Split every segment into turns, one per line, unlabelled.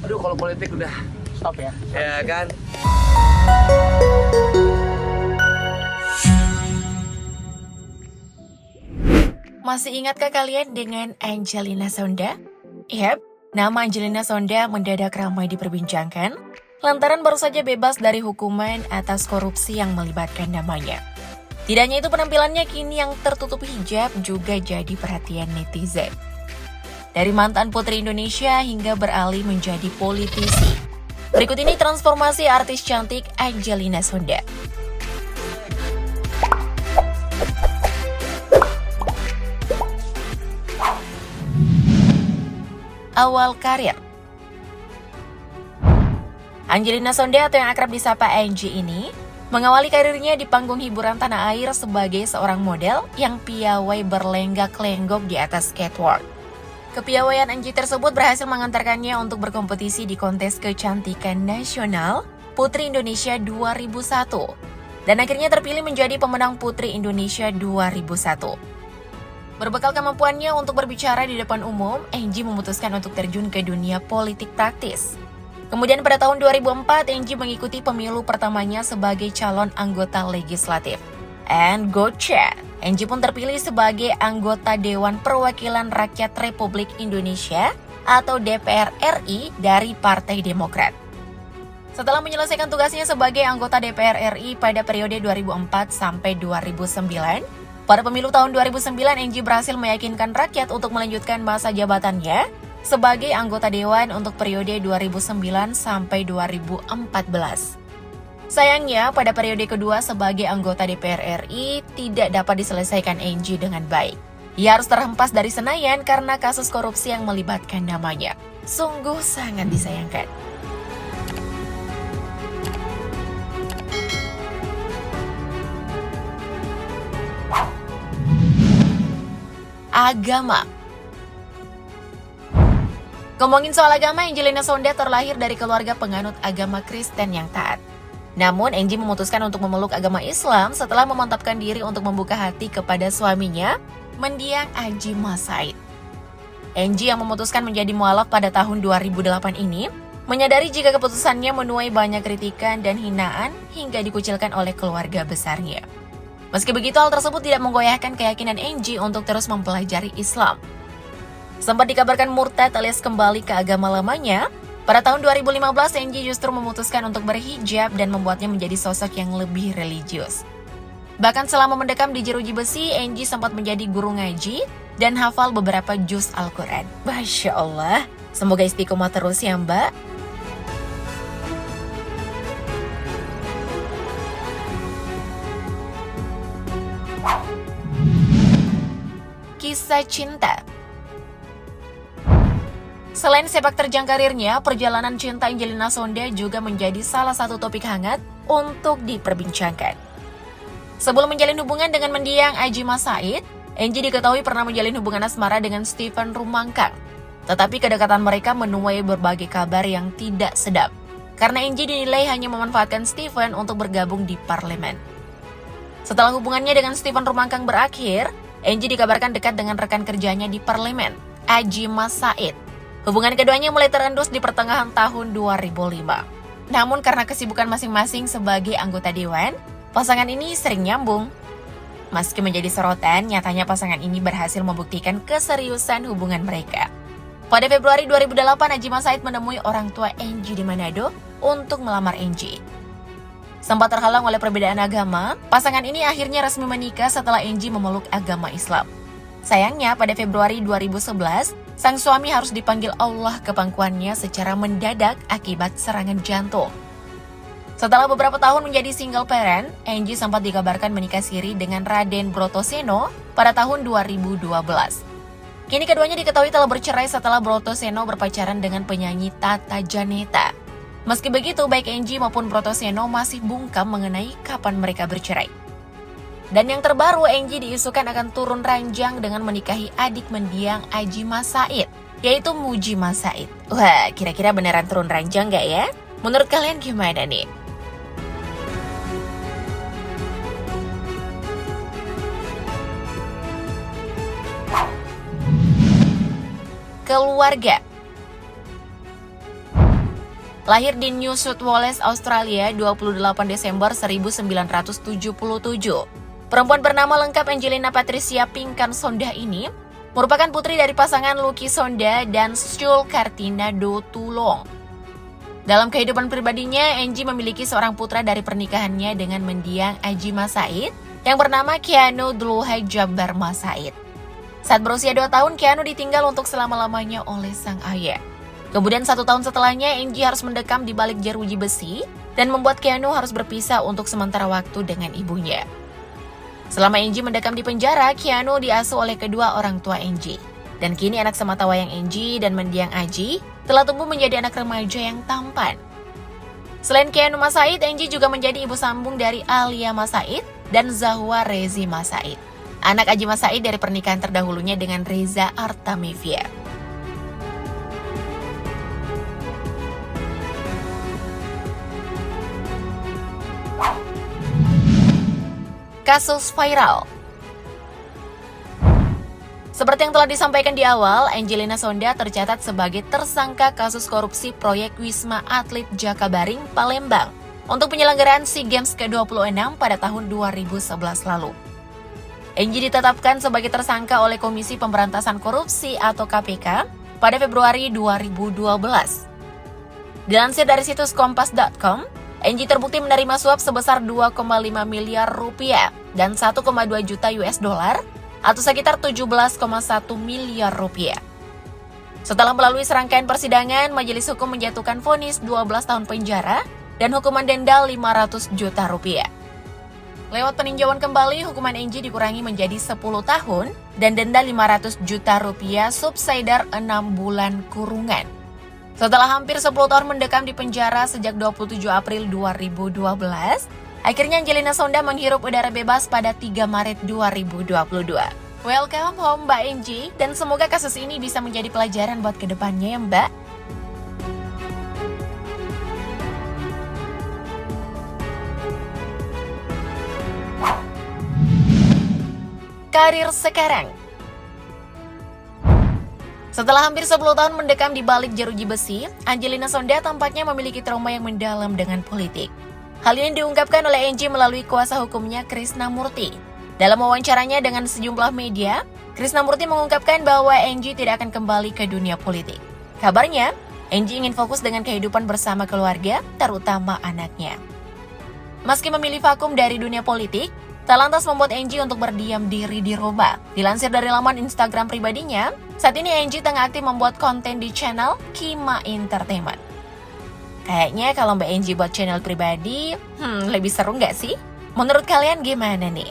Aduh, kalau politik udah
Stop ya.
ya kan.
Masih ingatkah kalian dengan Angelina Sonda? Yap, nama Angelina Sonda mendadak ramai diperbincangkan lantaran baru saja bebas dari hukuman atas korupsi yang melibatkan namanya. Tidak hanya itu, penampilannya kini yang tertutup hijab juga jadi perhatian netizen. Dari mantan putri Indonesia hingga beralih menjadi politisi. Berikut ini transformasi artis cantik Angelina Sonda. Awal karir. Angelina Sonda atau yang akrab disapa Angie ini mengawali karirnya di panggung hiburan tanah air sebagai seorang model yang piawai berlenggak-lenggok di atas catwalk. Kepiawaian Angie tersebut berhasil mengantarkannya untuk berkompetisi di kontes kecantikan nasional Putri Indonesia 2001 dan akhirnya terpilih menjadi pemenang Putri Indonesia 2001. Berbekal kemampuannya untuk berbicara di depan umum, Angie memutuskan untuk terjun ke dunia politik praktis. Kemudian pada tahun 2004, Angie mengikuti pemilu pertamanya sebagai calon anggota legislatif. And gotcha! Angie pun terpilih sebagai anggota Dewan Perwakilan Rakyat Republik Indonesia atau DPR RI dari Partai Demokrat. Setelah menyelesaikan tugasnya sebagai anggota DPR RI pada periode 2004 sampai 2009, pada pemilu tahun 2009, Angie berhasil meyakinkan rakyat untuk melanjutkan masa jabatannya sebagai anggota dewan untuk periode 2009 sampai 2014. Sayangnya, pada periode kedua sebagai anggota DPR RI tidak dapat diselesaikan Angie dengan baik. Ia harus terhempas dari Senayan karena kasus korupsi yang melibatkan namanya. Sungguh sangat disayangkan. Agama. Ngomongin soal agama, Angelina Sonda terlahir dari keluarga penganut agama Kristen yang taat. Namun, Angie memutuskan untuk memeluk agama Islam setelah memantapkan diri untuk membuka hati kepada suaminya, mendiang Haji Mas Said. Angie yang memutuskan menjadi mualaf pada tahun 2008 ini, menyadari jika keputusannya menuai banyak kritikan dan hinaan hingga dikucilkan oleh keluarga besarnya. Meski begitu, hal tersebut tidak menggoyahkan keyakinan Angie untuk terus mempelajari Islam. Sempat dikabarkan murtad alias kembali ke agama lamanya, pada tahun 2015 Angie justru memutuskan untuk berhijab dan membuatnya menjadi sosok yang lebih religius. Bahkan selama mendekam di jeruji besi, Angie sempat menjadi guru ngaji dan hafal beberapa juz Al-Quran. Masya Allah, semoga istiqomah terus ya Mbak. Kisah cinta. Selain sepak terjang karirnya, perjalanan cinta Angelina Sonda juga menjadi salah satu topik hangat untuk diperbincangkan. Sebelum menjalin hubungan dengan mendiang Haji Mas Said, Angie diketahui pernah menjalin hubungan asmara dengan Stephen Rumangkang. Tetapi kedekatan mereka menuai berbagai kabar yang tidak sedap, karena Angie dinilai hanya memanfaatkan Stephen untuk bergabung di parlemen. Setelah hubungannya dengan Stephen Rumangkang berakhir, Angie dikabarkan dekat dengan rekan kerjanya di parlemen, Haji Mas Said. Hubungan keduanya mulai terendus di pertengahan tahun 2005. Namun karena kesibukan masing-masing sebagai anggota dewan, pasangan ini sering nyambung. Meski menjadi sorotan, nyatanya pasangan ini berhasil membuktikan keseriusan hubungan mereka. Pada Februari 2008, Haji Mas Said menemui orang tua Angie di Manado untuk melamar Angie. Sempat terhalang oleh perbedaan agama, pasangan ini akhirnya resmi menikah setelah Angie memeluk agama Islam. Sayangnya, pada Februari 2011, sang suami harus dipanggil Allah ke pangkuannya secara mendadak akibat serangan jantung. Setelah beberapa tahun menjadi single parent, Angie sempat dikabarkan menikah siri dengan Raden Brotoseno pada tahun 2012. Kini keduanya diketahui telah bercerai setelah Brotoseno berpacaran dengan penyanyi Tata Janeta. Meski begitu, baik Angie maupun Brotoseno masih bungkam mengenai kapan mereka bercerai. Dan yang terbaru, Angie diisukan akan turun ranjang dengan menikahi adik mendiang Haji Mas Said, yaitu Muji Mas Said. Wah, kira-kira beneran turun ranjang nggak ya? Menurut kalian gimana nih? Keluarga. Lahir di New South Wales, Australia, 28 Desember 1977. Perempuan bernama lengkap Angelina Patricia Pinkan Sondah ini merupakan putri dari pasangan Lucky Sondah dan Shul Kartina Dotulong. Dalam kehidupan pribadinya, Angie memiliki seorang putra dari pernikahannya dengan mendiang Aji Masaid yang bernama Keanu Dluhai Jabbar Masaid. Saat berusia 2 tahun, Keanu ditinggal untuk selama-lamanya oleh sang ayah. Kemudian 1 tahun setelahnya, Angie harus mendekam di balik jeruji besi dan membuat Keanu harus berpisah untuk sementara waktu dengan ibunya. Selama Angie mendekam di penjara, Keanu diasuh oleh kedua orang tua Angie. Dan kini anak sematawayang Angie dan mendiang Aji telah tumbuh menjadi anak remaja yang tampan. Selain Keanu Masaid, Angie juga menjadi ibu sambung dari Alia Masaid dan Zahwa Rezi Masaid, anak Aji Masaid dari pernikahan terdahulunya dengan Reza Artamevia. Kasus viral. Seperti yang telah disampaikan di awal, Angelina Sondah tercatat sebagai tersangka kasus korupsi proyek Wisma Atlet Jakabaring, Palembang untuk penyelenggaraan SEA Games ke-26 pada tahun 2011 lalu. Angie ditetapkan sebagai tersangka oleh Komisi Pemberantasan Korupsi atau KPK pada Februari 2012. Dilansir dari situs kompas.com, Angie terbukti menerima suap sebesar 2,5 miliar rupiah dan 1,2 juta US dollar atau sekitar 17,1 miliar rupiah. Setelah melalui serangkaian persidangan, majelis hukum menjatuhkan vonis 12 tahun penjara dan hukuman denda 500 juta rupiah. Lewat peninjauan kembali, hukuman Angie dikurangi menjadi 10 tahun dan denda 500 juta rupiah subsidiar 6 bulan kurungan. Setelah hampir 10 tahun mendekam di penjara sejak 27 April 2012, akhirnya Angelina Sondah menghirup udara bebas pada 3 Maret 2022. Welcome home Mbak Angie, dan semoga kasus ini bisa menjadi pelajaran buat kedepannya ya Mbak. Karir sekarang. Setelah hampir 10 tahun mendekam di balik jeruji besi, Angelina Sondah tampaknya memiliki trauma yang mendalam dengan politik. Hal ini diungkapkan oleh Angie melalui kuasa hukumnya Krishna Murthy. Dalam wawancaranya dengan sejumlah media, Krishna Murthy mengungkapkan bahwa Angie tidak akan kembali ke dunia politik. Kabarnya, Angie ingin fokus dengan kehidupan bersama keluarga, terutama anaknya. Meski memilih vakum dari dunia politik, tak lantas membuat Angie untuk berdiam diri di rumah. Dilansir dari laman Instagram pribadinya, saat ini Angie tengah aktif membuat konten di channel Kima Entertainment. Kayaknya kalau Mbak Angie buat channel pribadi, lebih seru nggak sih? Menurut kalian gimana nih?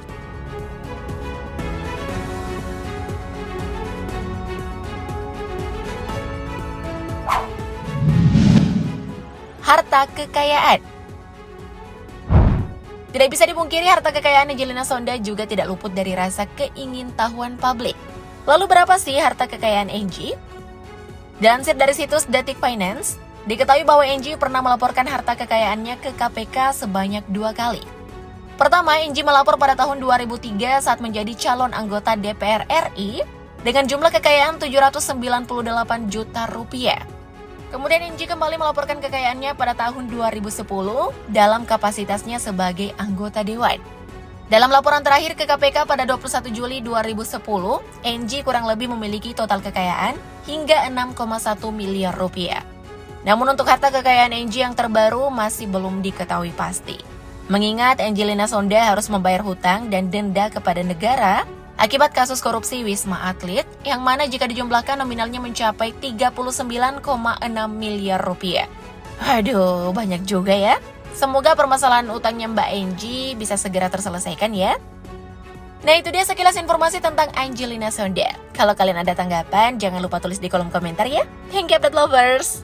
Harta kekayaan. Tidak bisa dipungkiri, harta kekayaan Angelina Sondah juga tidak luput dari rasa keingintahuan publik. Lalu berapa sih harta kekayaan Angie? Dilansir dari situs Detik Finance, diketahui bahwa Angie pernah melaporkan harta kekayaannya ke KPK sebanyak 2 kali. Pertama, Angie melapor pada tahun 2003 saat menjadi calon anggota DPR RI dengan jumlah kekayaan 798 juta rupiah. Kemudian Angie kembali melaporkan kekayaannya pada tahun 2010 dalam kapasitasnya sebagai anggota dewan. Dalam laporan terakhir ke KPK pada 21 Juli 2010, Angie kurang lebih memiliki total kekayaan hingga 6,1 miliar rupiah. Namun untuk harta kekayaan Angie yang terbaru masih belum diketahui pasti. Mengingat Angelina Sondah harus membayar hutang dan denda kepada negara akibat kasus korupsi Wisma Atlet, yang mana jika dijumlahkan nominalnya mencapai 39,6 miliar rupiah. Aduh, banyak juga ya. Semoga permasalahan utangnya Mbak Angie bisa segera terselesaikan ya. Nah, itu dia sekilas informasi tentang Angelina Sondah. Kalau kalian ada tanggapan, jangan lupa tulis di kolom komentar ya. Thank you, pet lovers!